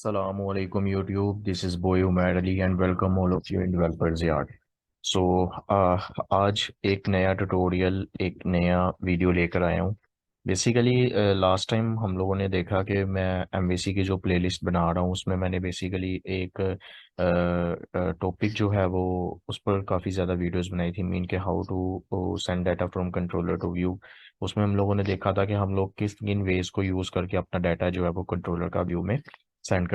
Assalamualaikum YouTube. This is Boy Umair Ali and welcome all of you in Developers Yard. सो आज एक नया tutorial एक नया video लेकर आया हूँ। बेसिकली लास्ट टाइम हम लोगों ने देखा कि मैं एमवीसी की जो प्लेलिस्ट बना रहा हूँ उसमें मैंने बेसिकली एक टॉपिक जो है वो उस पर काफ़ी ज़्यादा वीडियोस बनाई थी, मीन के how to send data from controller to view. उसमें हम लोगों ने देखा था कि हम लोग किस किन वेज को यूज़ करके अपना डाटा जो है वो कंट्रोलर का व्यू में सेंड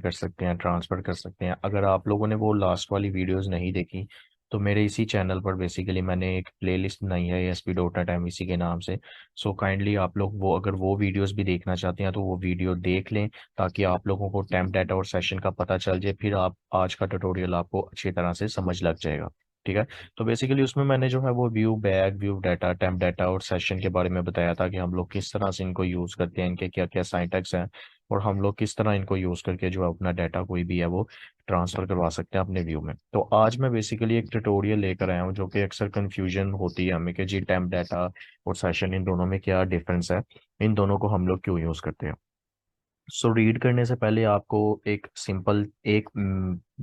कर सकते हैं, ट्रांसफ़र कर सकते हैं। अगर आप लोगों ने वो लास्ट वाली वीडियोस नहीं देखी तो मेरे इसी चैनल पर बेसिकली मैंने एक प्लेलिस्ट बनाई है ASP.NET MVC के नाम से। सो काइंडली आप लोग वो अगर वो वीडियोस भी देखना चाहते हैं तो वो वीडियो देख लें, ताकि आप लोगों को टेम्प डाटा और सेशन का पता चल जाए। फिर आप आज का ट्यूटोरियल आपको अच्छी तरह से समझ लग जाएगा। ठीक है। तो बेसिकली उसमें मैंने जो है वो view bag, view data, temp data और सेशन के बारे में बताया था कि हम लोग किस तरह से इनको यूज़ करते हैं, इनके क्या क्या साइंटेक्स हैं और हम लोग किस तरह इनको यूज़ करके जो है अपना डाटा कोई भी है वो ट्रांसफ़र करवा सकते हैं अपने व्यू में। तो आज मैं बेसिकली एक ट्यूटोरियल लेकर आया हूँ जो कि अक्सर कन्फ्यूजन होती है हमें कि जी टेम्प डाटा और सेशन इन दोनों में क्या डिफरेंस है, इन दोनों को हम लोग क्यों यूज़ करते हैं। सो रीड करने से पहले आपको एक सिंपल एक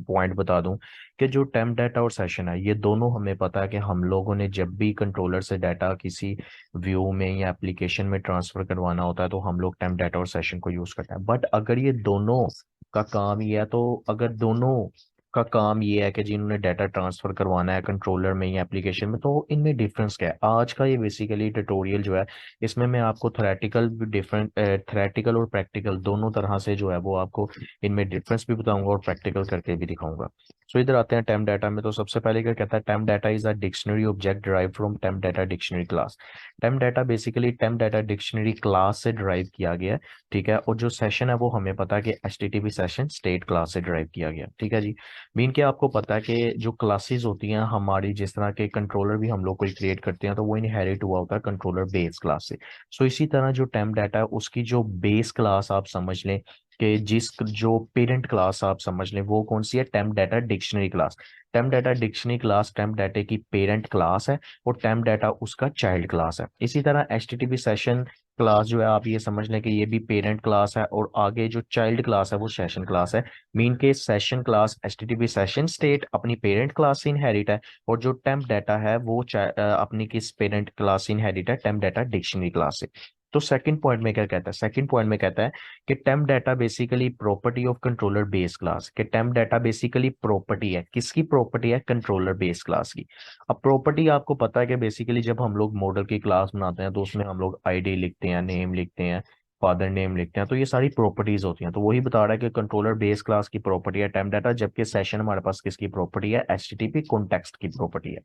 पॉइंट बता दूं कि जो टेम्प डाटा और सेशन है ये दोनों हमें पता है कि हम लोगों ने जब भी कंट्रोलर से डाटा किसी व्यू में या एप्लीकेशन में ट्रांसफर करवाना होता है तो हम लोग टेम्प डाटा और सेशन को यूज करते हैं। बट अगर ये दोनों का काम ये है, तो अगर दोनों का काम ये है कि जिन्होंने डाटा ट्रांसफर करवाना है कंट्रोलर में या एप्लीकेशन में, तो इनमें डिफरेंस क्या है। आज का ये बेसिकली ट्यूटोरियल जो है इसमें मैं आपको थ्रेटिकल और प्रैक्टिकल दोनों तरह से जो है वो आपको इनमें डिफरेंस भी बताऊंगा और प्रैक्टिकल करके भी दिखाऊंगा। सो इधर आते हैं टेम्प डाटा में। तो सबसे पहले क्या कहता है, temp data is a dictionary object derive from temp data dictionary class. Temp data basically temp data dictionary class से डिराइव किया गया है। ठीक है। और जो सेशन है वो हमें पता है कि HTTP सेशन स्टेट क्लास से डिराइव किया गया। ठीक है जी। मीन के आपको पता है कि जो क्लासेस होती हैं हमारी, जिस तरह के कंट्रोलर भी हम लोग कोई क्रिएट करते हैं तो वो इनहेरिट हुआ होता है कंट्रोलर बेस क्लास से। सो इसी तरह जो टेम्प डाटा है उसकी जो बेस क्लास आप समझ लें कि जिस जो पेरेंट क्लास आप समझ लें वो कौन सी है, temp data dictionary class. Temp data dictionary class temp data की पेरेंट क्लास है और टेम्प डाटा उसका चाइल्ड क्लास है। इसी तरह HTTP सेशन क्लास जो है आप ये समझ लें कि ये भी पेरेंट क्लास है और आगे जो चाइल्ड क्लास है वो सेशन क्लास है। मीन के session class HTTP session state अपनी पेरेंट क्लास से इनहेरिट है और जो टेम्प डाटा है वो अपनी किस पेरेंट क्लास से इनहेरिट है, टेम्प डाटा डिक्शनरी क्लास से। तो सेकंड पॉइंट में क्या कहता है, सेकंड पॉइंट में कहता है कि temp data basically property of controller base class. कि टेम्प डाटा बेसिकली प्रॉपर्टी है, किसकी प्रॉपर्टी है, कंट्रोलर बेस क्लास की। अब प्रॉपर्टी आपको पता है कि बेसिकली जब हम लोग मॉडल की क्लास बनाते हैं तो उसमें हम लोग आईडी लिखते हैं, नेम लिखते हैं, फादर नेम लिखते हैं, तो ये सारी प्रॉपर्टीज होती हैं। तो वही बता रहा है कि कंट्रोलर बेस क्लास की प्रॉपर्टी है टेम्प डाटा, जबकि सेशन हमारे पास किसकी प्रॉपर्टी है, HTTP कॉन्टेक्स्ट की प्रॉपर्टी है।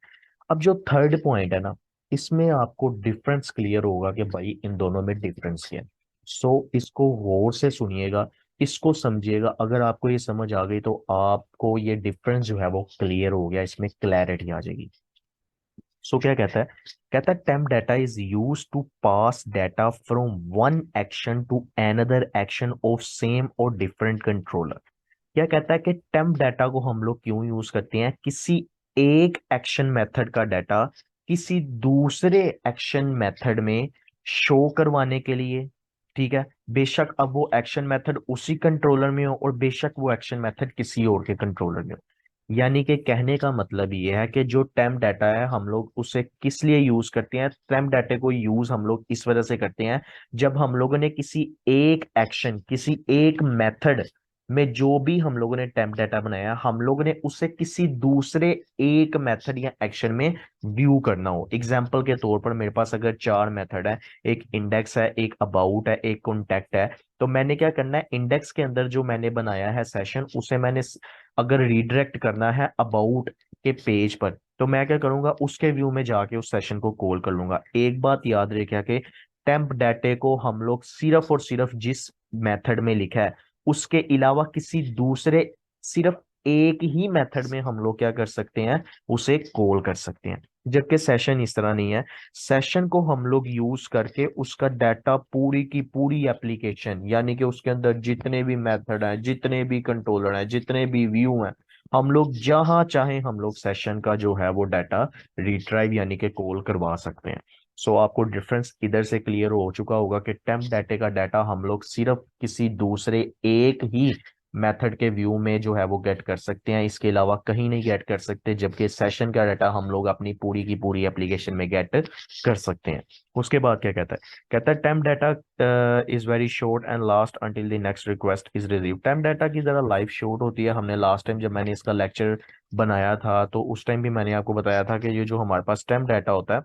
अब जो थर्ड पॉइंट है ना, इसमें आपको डिफरेंस क्लियर होगा कि भाई इन दोनों में डिफरेंस क्या है। सो इसको गौर से सुनिएगा, इसको समझिएगा। अगर आपको ये समझ आ गई तो आपको ये डिफरेंस जो है वो क्लियर हो गया, इसमें क्लैरिटी आ जाएगी। सो क्या कहता है, कहता है temp data is use to pass data from one action to another action of same और डिफरेंट कंट्रोलर। क्या कहता है कि टेम्प डाटा को हम लोग क्यों यूज करते हैं, किसी एक एक्शन मेथड का डाटा किसी दूसरे एक्शन मेथड में शो करवाने के लिए। ठीक है। बेशक अब वो एक्शन मेथड उसी कंट्रोलर में हो और बेशक वो एक्शन मेथड किसी और के कंट्रोलर में हो। यानी कि कहने का मतलब ये है कि जो टेम्प डाटा है हम लोग उसे किस लिए यूज करते हैं, टेम्प डाटा को यूज हम लोग इस वजह से करते हैं जब हम लोगों ने किसी एक एक्शन, किसी एक मेथड में जो भी हम लोगों ने टेम्प डाटा बनाया हम लोगों ने उसे किसी दूसरे एक मेथड या एक्शन में व्यू करना हो। एग्जाम्पल के तौर पर मेरे पास अगर चार मेथड है, एक इंडेक्स है, एक अबाउट है, एक कॉन्टेक्ट है, तो मैंने क्या करना है, इंडेक्स के अंदर जो मैंने बनाया है सेशन उसे मैंने अगर रिडायरेक्ट करना है अबाउट के पेज पर, तो मैं क्या करूंगा, उसके व्यू में जाके उस सेशन को कॉल कर लूंगा। एक बात याद रखिए कि टेम्प डाटे को हम लोग सिर्फ और सिर्फ जिस मेथड में लिखा है उसके अलावा किसी दूसरे सिर्फ एक ही मेथड में हम लोग क्या कर सकते हैं, उसे कॉल कर सकते हैं। जबकि सेशन इस तरह नहीं है। सेशन को हम लोग यूज करके उसका डाटा पूरी की पूरी एप्लीकेशन, यानी कि उसके अंदर जितने भी मेथड हैं, जितने भी कंट्रोलर हैं, जितने भी व्यू हैं, हम लोग जहां चाहे हम लोग सेशन का जो है वो डाटा रिट्राइव यानी कि कॉल करवा सकते हैं। सो आपको डिफरेंस इधर से क्लियर हो चुका होगा कि टेम्प डाटे का डाटा हम लोग सिर्फ किसी दूसरे एक ही मेथड के व्यू में जो है वो गेट कर सकते हैं, इसके अलावा कहीं नहीं गेट कर सकते, जबकि सेशन का डाटा हम लोग अपनी पूरी की पूरी एप्लीकेशन में गेट कर सकते हैं। उसके बाद क्या कहता है, कहता है temp data is very short and last until the next request is receive. Temp data की जरा लाइफ शॉर्ट होती है। हमने लास्ट टाइम जब मैंने इसका लेक्चर बनाया था तो उस टाइम भी मैंने आपको बताया था कि ये जो हमारे पास टेम्प डाटा होता है,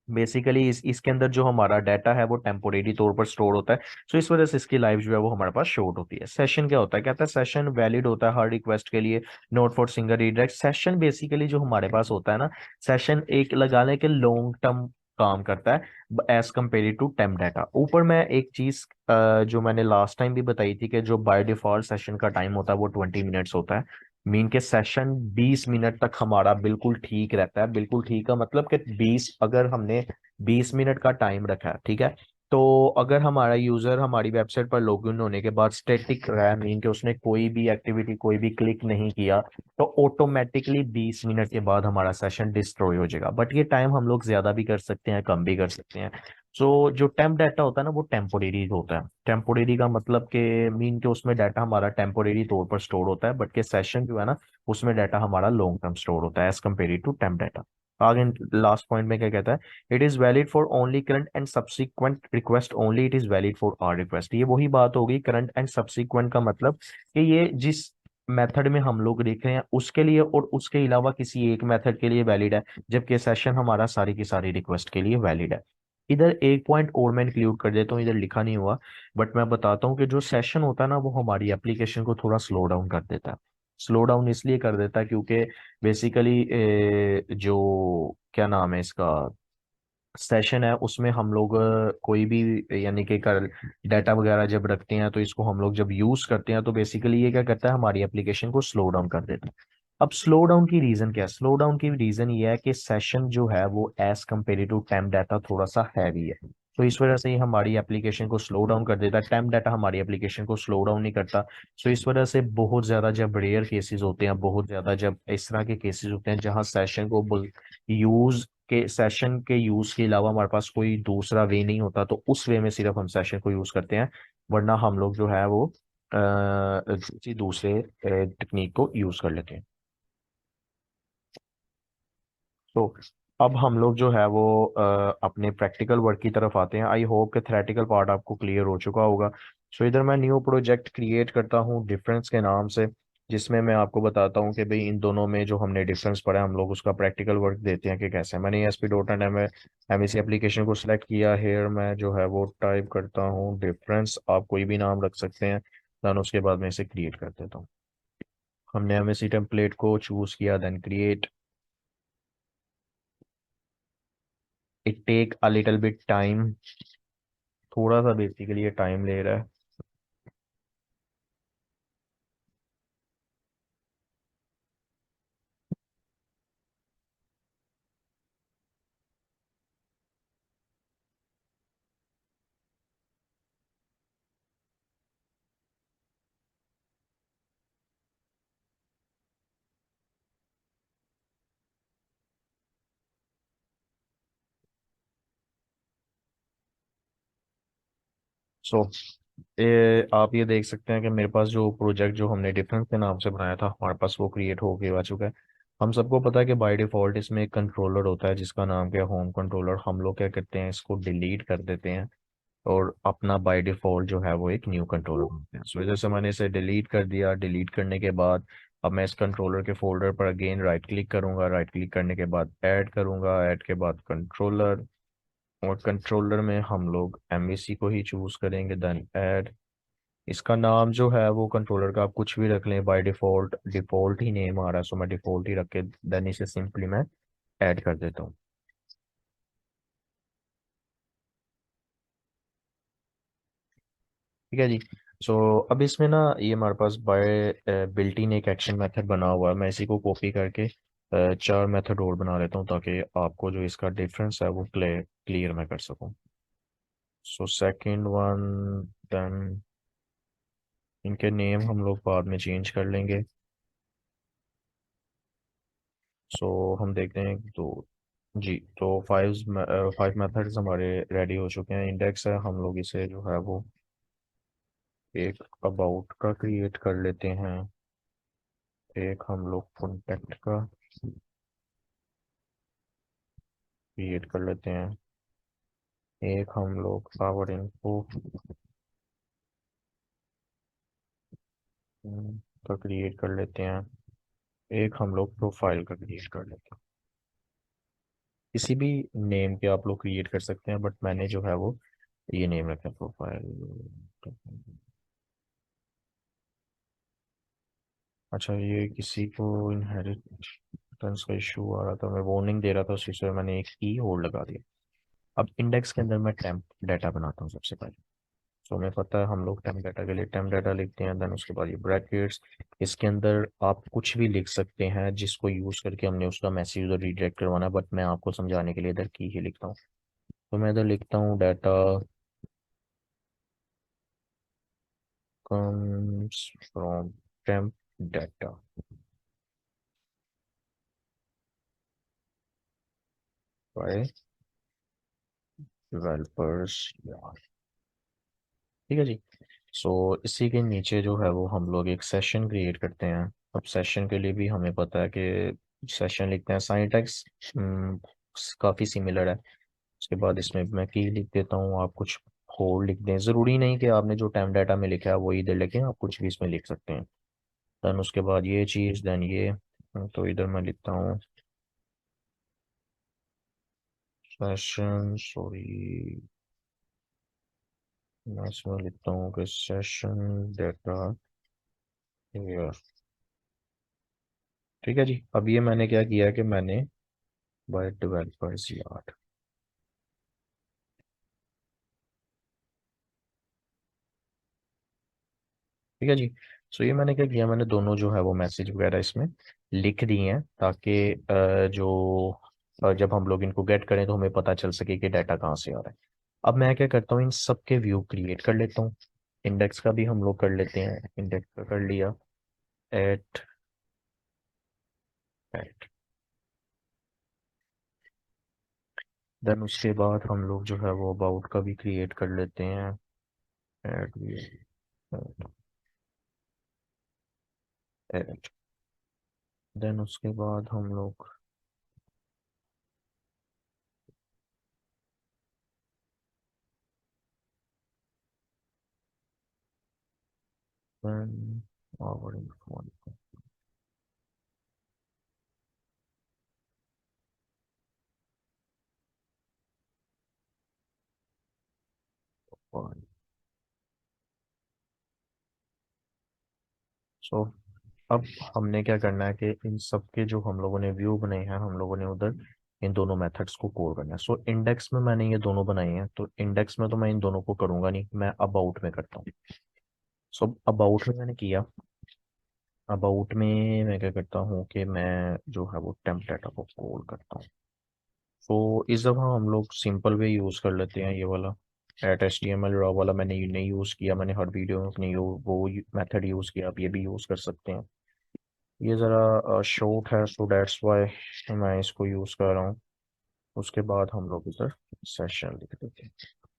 बेसिकली इसके अंदर जो हमारा डाटा है वो टेम्पोरेरी तौर पर स्टोर होता है। सो इस वजह से इसकी लाइफ जो है वो हमारे पास शॉर्ट होती है। सेशन क्या होता है, कहता है सेशन वैलिड होता है हर रिक्वेस्ट के लिए, note for single redirect. Session basically जो हमारे पास होता है ना, सेशन एक लगाने के लॉन्ग टर्म काम करता है as compare to temp data. ऊपर मैं एक चीज जो मैंने लास्ट टाइम भी बताई थी कि जो बाय डिफॉल्ट सेशन का टाइम होता है वो 20 मिनट्स होता है। मीन के सेशन 20 मिनट तक हमारा बिल्कुल ठीक रहता है। बिल्कुल ठीक का मतलब कि 20, अगर हमने 20 मिनट का टाइम रखा है, ठीक है, तो अगर हमारा यूजर हमारी वेबसाइट पर लॉगिन होने के बाद स्टैटिक रहा, मीन के उसने कोई भी एक्टिविटी कोई भी क्लिक नहीं किया, तो ऑटोमेटिकली 20 मिनट के बाद हमारा सेशन डिस्ट्रॉय हो जाएगा। बट ये टाइम हम लोग ज्यादा भी कर सकते हैं, कम भी कर सकते हैं। सो जो टेम्प डाटा होता है ना वो टेम्पोरेरी होता है। टेम्पोरेरी का मतलब कि मीन के उसमें डाटा हमारा टेम्पोरेरी तौर पर स्टोर होता है, बट के सेशन जो है ना उसमें डाटा हमारा लॉन्ग टर्म स्टोर होता है as compare to temp data. आगे लास्ट पॉइंट में क्या कहता है, it is valid for only current and subsequent request only, it is valid for our request. ये वही बात होगी, करंट एंड सब्सिक्वेंट का मतलब कि ये जिस मेथड में हम लोग देख रहे हैं उसके लिए और उसके अलावा किसी एक मेथड के लिए वैलिड है, जबकि सेशन हमारा सारी की सारी रिक्वेस्ट के लिए वैलिड है। इधर एक पॉइंट और मैं इंक्लूड कर देता हूँ, इधर लिखा नहीं हुआ, बट मैं बताता हूँ कि जो सेशन होता है ना वो हमारी एप्लीकेशन को थोड़ा स्लो डाउन कर देता है। स्लो डाउन इसलिए कर देता है क्योंकि बेसिकली जो क्या नाम है इसका, सेशन है उसमें हम लोग कोई भी यानी कि कर डाटा वगैरह जब रखते हैं तो इसको हम लोग जब यूज करते हैं तो बेसिकली ये क्या करता है, हमारी एप्लीकेशन को स्लो डाउन कर देता है। अब स्लो डाउन की रीजन क्या है, स्लो डाउन की रीजन ये है कि सेशन जो है वो as compare to time data थोड़ा सा हैवी है, तो इस वजह से ही हमारी एप्लीकेशन को स्लो डाउन कर देता है। टाइम डाटा हमारी एप्लीकेशन को स्लो डाउन नहीं करता। सो इस वजह से बहुत ज्यादा जब रेयर केसेस होते हैं, बहुत ज्यादा जब इस तरह के केसेस होते हैं जहां सेशन को यूज के सेशन के यूज के अलावा हमारे पास कोई दूसरा वे नहीं होता, तो उस वे में सिर्फ हम सेशन को यूज करते हैं, वरना हम लोग जो है वो किसी दूसरे टेक्निक को यूज कर लेते हैं। तो अब हम लोग जो है वो अपने प्रैक्टिकल वर्क की तरफ आते हैं। आई होप कि थ्योरेटिकल पार्ट आपको क्लियर हो चुका होगा। सो इधर मैं न्यू प्रोजेक्ट क्रिएट करता हूँ डिफरेंस के नाम से, जिसमें मैं आपको बताता हूँ कि भाई इन दोनों में जो हमने डिफरेंस पढ़ा है हम लोग उसका प्रैक्टिकल वर्क देते हैं कि कैसे। मैंने S P dot and M S application को सिलेक्ट किया। हेयर मैं जो है वो टाइप करता हूँ डिफरेंस, आप कोई भी नाम रख सकते हैं, देन उसके बाद मैं इसे क्रिएट कर देता हूँ। हमने एम एस सी टेम्पलेट को चूज किया, then create. It take a little bit time, थोड़ा सा बेसिकली ये टाइम ले रहा है। सो आप ये देख सकते हैं कि मेरे पास जो प्रोजेक्ट जो हमने डिफरेंस के नाम से बनाया था हमारे पास वो क्रिएट होके आ चुका है। हम सबको पता है कि बाय डिफॉल्ट इसमें एक कंट्रोलर होता है जिसका नाम क्या है, होम कंट्रोलर। हम लोग क्या करते हैं, इसको डिलीट कर देते हैं और अपना बाय डिफॉल्ट जो है वो एक न्यू कंट्रोलर बनाते हैं। सो वजह से मैंने इसे डिलीट कर दिया। डिलीट करने के बाद अब मैं इस कंट्रोलर के फोल्डर पर अगेन राइट क्लिक करूंगा। राइट क्लिक करने के बाद ऐड करूंगा, ऐड के बाद कंट्रोलर, और कंट्रोलर में हम लोग एमवीसी को ही चूज करेंगे, देन ऐड। इसका नाम जो है वो कंट्रोलर का आप कुछ भी रख लें, बाय डिफॉल्ट डिफॉल्ट ही नेम आ रहा है, सो मैं डिफॉल्ट ही रख के देन इसे सिंपली मैं ऐड कर देता हूँ। ठीक है जी। सो अब इसमें ना ये हमारे पास बाय बिल्ट इन एक एक्शन मेथड बना हुआ है। मैं इसी को कॉपी करके चार मेथड और बना लेता हूँ ताकि आपको जो इसका डिफरेंस है वो क्लियर मैं कर सकूँ। सो सेकंड वन, देन इनके नेम हम लोग बाद में चेंज कर लेंगे। सो हम देखते हैं, तो जी, तो फाइव मेथड्स हमारे रेडी हो चुके हैं। इंडेक्स है, हम लोग इसे जो है वो एक अबाउट का क्रिएट कर लेते हैं, एक हम लोग कॉन्टेक्ट का क्रिएट कर लेते हैं, एक हम लोग आवर इन्फो का क्रिएट कर लेते हैं, एक हम लोग प्रोफाइल का क्रिएट कर लेते हैं। किसी भी नेम के आप लोग क्रिएट कर सकते हैं, बट मैंने जो है वो ये नेम रखा है, प्रोफाइल। अच्छा, ये किसी को इनहेरिटेंस का इशू आ रहा था, मैं वार्निंग दे रहा था उसी से मैंने एक ई होल्ड लगा दिया। अब इंडेक्स के अंदर मैं टेम्प डाटा बनाता हूँ सबसे पहले। तो हमें पता है हम लोग टेम्प डाटा के लिए टेम्प डाटा लिखते हैं, देन उसके बाद ये ब्रैकेट्स। इसके अंदर आप कुछ भी लिख सकते हैं जिसको यूज करके हमने उसका मैसेज उधर रीडायरेक्ट करवाना है, बट मैं आपको समझाने के लिए इधर की ही लिखता हूँ। तो मैं इधर लिखता हूँ data comes from temp data by developers। ठीक है जी। सो इसी के नीचे जो है वो हम लोग एक सेशन क्रिएट करते हैं। अब सेशन के लिए भी हमें पता है कि सेशन लिखते हैं, साइंटैक्स काफ़ी सिमिलर है। उसके बाद इसमें मैं की लिख देता हूँ, आप कुछ कोड लिख दें, ज़रूरी नहीं कि आपने जो टाइम डाटा में लिखा है वही इधर लिखें, आप कुछ भी इसमें लिख सकते हैं। देन उसके बाद ये चीज़, देन ये, तो इधर मैं लिखता हूँ सेशन, सॉरी, मैं इसमें लिखता हूँ कि सेशन डाटा क्लियर। ठीक है जी। अब ये मैंने क्या किया कि मैंने बाय डेवलपर्स यार्ड। ठीक है जी। सो ये मैंने क्या किया, मैंने दोनों जो है वो मैसेज वगैरह इसमें लिख दिए हैं, ताकि जब हम लोग इनको गेट करें तो हमें पता चल सके कि डाटा कहाँ से आ रहा है। अब मैं क्या करता हूँ, इन सब के व्यू क्रिएट कर लेता हूँ। इंडेक्स का भी हम लोग कर लेते हैं, इंडेक्स का कर लिया, एट एट। देन उसके बाद हम लोग जो है वो अबाउट का भी क्रिएट कर लेते हैं, एट एट। देन उसके बाद हम लोग our phone। सो अब हमने क्या करना है कि इन सब के जो हम लोगों ने व्यू बनाए हैं, हम लोगों ने उधर इन दोनों मेथड्स को कॉल करना है। सो इंडेक्स में मैंने ये दोनों बनाए हैं, तो इंडेक्स में तो मैं इन दोनों को करूंगा नहीं, मैं अबाउट में करता हूँ। सो अबाउट में मैंने किया, अबाउट में मैं क्या करता हूँ कि मैं जो है वो टेम्प डाटा को कॉल करता हूँ। तो इस दफ़ा हम लोग सिंपल वे यूज़ कर लेते हैं, ये वाला at H T M L raw वाला मैंने ये नहीं यूज़ किया, मैंने हर वीडियो में अपनी वो मेथड यूज़ किया, आप ये भी यूज़ कर सकते हैं। ये ज़रा शॉर्ट है, सो डेट्स वाई मैं इसको यूज़ कर रहा हूँ। उसके बाद हम लोग इधर सेशन लिख देते हैं।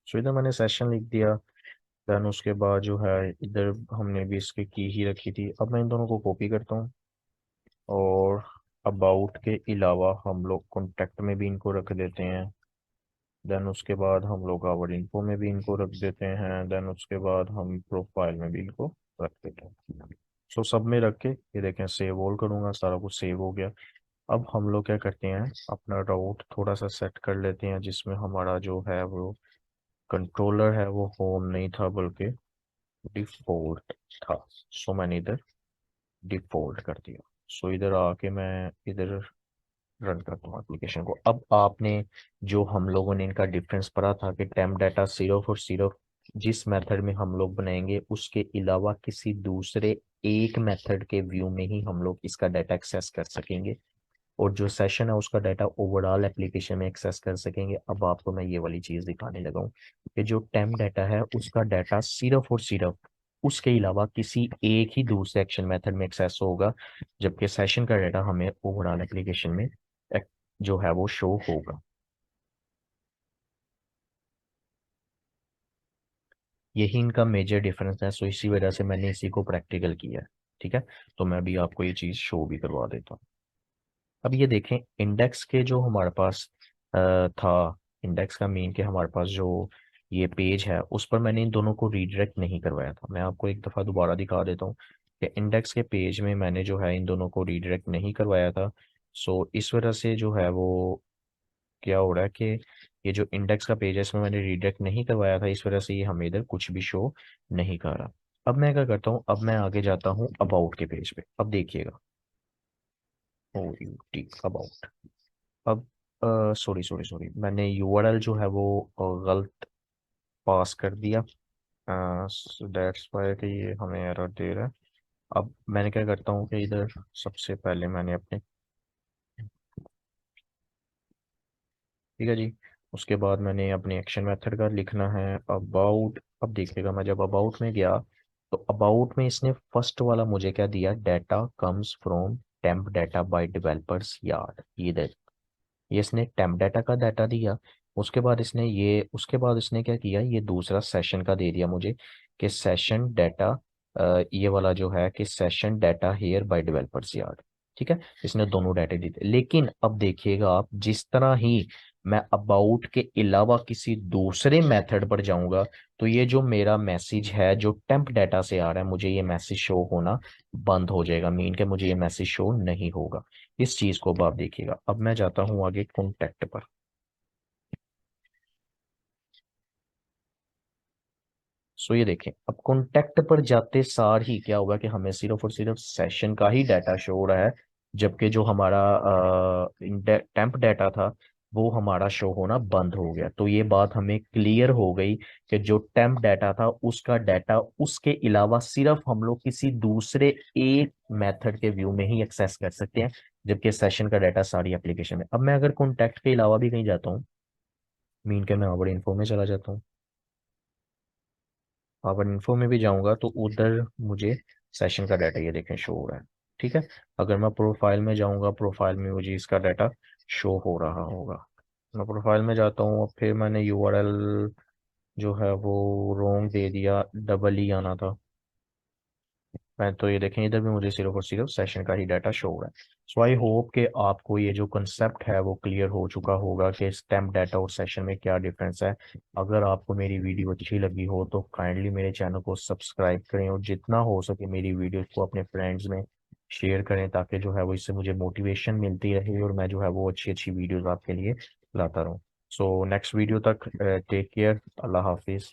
सो इधर मैंने सेशन लिख दिया। देन उसके बाद जो है इधर हमने भी इसकी की ही रखी थी। अब मैं इन दोनों को कॉपी करता हूँ, और अबाउट के अलावा हम लोग कॉन्टेक्ट में भी इनको रख देते हैं। देन उसके बाद हम लोग आवर इन्फो में भी इनको रख देते हैं। देन उसके बाद हम प्रोफाइल में भी इनको रख देते हैं। सो सब में रख के ये देखें, सेव ऑल करूँगा, सारा कुछ सेव हो गया। अब हम लोग क्या करते हैं, अपना राउट थोड़ा सा सेट कर लेते हैं, जिसमें हमारा जो है वो कंट्रोलर है वो होम नहीं था बल्कि डिफॉल्ट था। सो मैंने इधर डिफॉल्ट कर दिया। सो इधर आके मैं इधर रन करता हूँ एप्लीकेशन को। अब आपने जो हम लोगों ने इनका डिफरेंस पढ़ा था कि टेम्प डाटा सिर्फ और सिर्फ जिस मेथड में हम लोग बनाएंगे उसके अलावा किसी दूसरे एक मेथड के व्यू में ही हम लोग इसका डाटा एक्सेस कर सकेंगे, और जो सेशन है उसका डाटा ओवरऑल एप्लीकेशन में एक्सेस कर सकेंगे। अब आपको मैं ये वाली चीज़ दिखाने लगा हूँ कि जो टेम्प डाटा है उसका डाटा सिर्फ और सिर्फ उसके अलावा किसी एक ही दूसरे एक्शन मेथड में एक्सेस होगा, जबकि सेशन का डाटा हमें ओवरऑल एप्लीकेशन में जो है वो शो होगा। यही इनका मेजर डिफरेंस है, सो इसी वजह से मैंने इसी को प्रैक्टिकल किया है। ठीक है, तो मैं अभी आपको ये चीज़ शो भी करवा देता हूँ। अब ये देखें, इंडेक्स के जो हमारे पास था, इंडेक्स का मीन के हमारे पास जो ये पेज है उस पर मैंने इन दोनों को रीडायरेक्ट नहीं करवाया था। मैं आपको एक दफ़ा दोबारा दिखा देता हूँ कि इंडेक्स के पेज में मैंने जो है इन दोनों को रीडायरेक्ट नहीं करवाया था। सो इस वजह से जो है वो क्या हो रहा है कि ये जो इंडेक्स का पेज है इसमें मैंने रीडायरेक्ट नहीं करवाया था, इस वजह से ये हमें इधर कुछ भी शो नहीं कर रहा। अब मैं क्या करता हूँ, अब मैं आगे जाता हूँ अबाउट के पेज पे। अब देखिएगा, ओ यू टी अबाउट। अब सॉरी सॉरी सॉरी, मैंने यूआरएल जो है वो गलत पास कर दिया। दैट्स वाई कि ये हमें एरर दे रहा है। अब मैंने क्या करता हूँ कि इधर सबसे पहले मैंने अपने, ठीक है जी, उसके बाद मैंने अपने एक्शन मेथड का लिखना है अबाउट। अब देखिएगा, मैं जब अबाउट में गया तो अबाउट में इसने फर्स्ट वाला मुझे क्या दिया, data comes from temp data by developers yard. ये इसने टेम्प डाटा का डाटा दिया। उसके बाद इसने क्या किया, ये दूसरा सेशन का दे दिया मुझे कि सेशन डाटा, ये वाला जो है कि session data here by developers yard. ठीक है, इसने दोनों डाटे दिए थे। लेकिन अब देखिएगा आप, जिस तरह ही मैं अबाउट के अलावा किसी दूसरे मेथड पर जाऊंगा तो ये जो मेरा मैसेज है जो टेम्प डाटा से आ रहा है, मुझे ये मैसेज शो होना बंद हो जाएगा, मीन के मुझे ये मैसेज शो नहीं होगा। इस चीज को अब आप देखिएगा। अब मैं जाता हूँ आगे कॉन्टेक्ट पर। सो ये देखें, अब कॉन्टेक्ट पर जाते सार ही क्या होगा कि हमें सिर्फ और सिर्फ सेशन का ही डाटा शो हो रहा है, जबकि जो हमारा टेम्प डाटा था वो हमारा शो होना बंद हो गया। तो ये बात हमें क्लियर हो गई कि जो टेम्प डाटा था उसका डाटा उसके अलावा सिर्फ हम लोग किसी दूसरे एक मेथड के व्यू में ही एक्सेस कर सकते हैं, जबकि सेशन का डाटा सारी एप्लीकेशन में। अब मैं अगर कॉन्टेक्ट के अलावा भी कहीं जाता हूँ, मीन के मैं बड़े इन्फो में चला जाता हूँ, अगर इन्फो में भी जाऊंगा तो उधर मुझे सेशन का डाटा ये देखें शो हो रहा है। ठीक है, अगर मैं प्रोफाइल में जाऊंगा, प्रोफाइल में मुझे इसका डाटा शो हो रहा होगा। मैं प्रोफाइल में जाता हूँ, और फिर मैंने यूआरएल जो है वो रोंग दे दिया, डबल ही आना था। मैं तो ये देखें, इधर भी मुझे सिर्फ और सिर्फ सेशन का ही डाटा शो हो रहा है। सो आई होप कि आपको ये जो कंसेप्ट है वो क्लियर हो चुका होगा कि स्टैम्प डाटा और सेशन में क्या डिफरेंस है। अगर आपको मेरी वीडियो अच्छी लगी हो तो काइंडली मेरे चैनल को सब्सक्राइब करें, और जितना हो सके मेरी वीडियो को अपने फ्रेंड्स में शेयर करें, ताकि जो है वो इससे मुझे मोटिवेशन मिलती रहे और मैं जो है वो अच्छी अच्छी वीडियोज़ आपके लिए लाता रहूँ। सो नेक्स्ट वीडियो तक टेक केयर, अल्लाह हाफिज़।